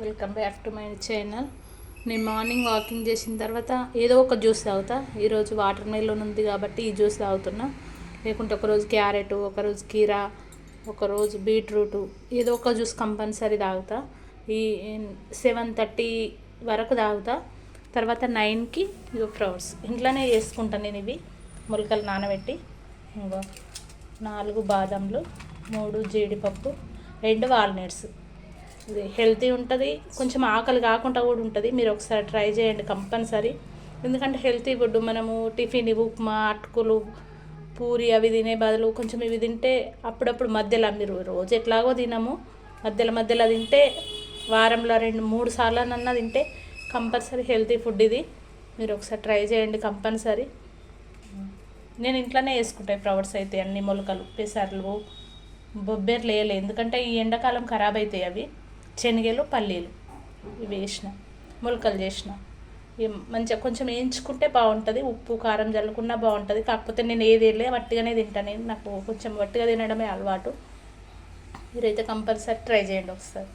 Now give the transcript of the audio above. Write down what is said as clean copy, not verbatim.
Welcome back to my channel. నేను morning walking చేసిన తర్వాత ఏదో ఒక జ్యూస్ తాగుతా. ఈరోజు వాటర్ మెలన్ ఉంది కాబట్టి ఈ జ్యూస్ తాగుతున్నా. లేకుంటే ఒకరోజు క్యారెట్, ఒకరోజు కీరా, ఒకరోజు బీట్రూటు, ఏదో ఒక జ్యూస్ కంపల్సరీ తాగుతా. ఈ 7:30 వరకు తాగుతా. తర్వాత 9కి ఫ్రూట్స్ ఇంట్లోనే చేసుకుంటాను. నేను ఇవి మొలకలు నానబెట్టి 4 బాదంలు, 3 జీడిపప్పు, 2 వాల్నట్స్. ఇది హెల్తీ ఉంటుంది, కొంచెం ఆకలి కాకుండా కూడా ఉంటుంది. మీరు ఒకసారి ట్రై చేయండి కంపల్సరీ. ఎందుకంటే హెల్తీ ఫుడ్ మనము టిఫిన్, ఉప్మా, అటుకులు, పూరి అవి తినే బదులు కొంచెం ఇవి తింటే అప్పుడప్పుడు మధ్యలో, మీరు రోజు ఎట్లాగో తినము, మధ్యలో తింటే వారంలో 2-3 సార్లనన్నా తింటే కంపల్సరీ హెల్తీ ఫుడ్ ఇది. మీరు ఒకసారి ట్రై చేయండి కంపల్సరీ. నేను ఇంట్లోనే వేసుకుంటాయి ఫ్లవర్స్ అయితే అన్ని మొలకలు, పెసర్లు, బొబ్బెర్లు వేయలే, ఎందుకంటే ఈ ఎండాకాలం ఖరాబ్ అవుతాయి అవి. శనగలు, పల్లీలు ఇవి వేసిన, మొలకలు చేసిన. మంచిగా కొంచెం వేయించుకుంటే బాగుంటుంది, ఉప్పు కారం జల్లుకున్నా బాగుంటుంది. కాకపోతే నేను ఏది వెళ్ళే వట్టిగానే తింటాను. నాకు కొంచెం వట్టిగా తినడమే అలవాటు. మీరైతే కంపల్సరీ ట్రై చేయండి ఒకసారి.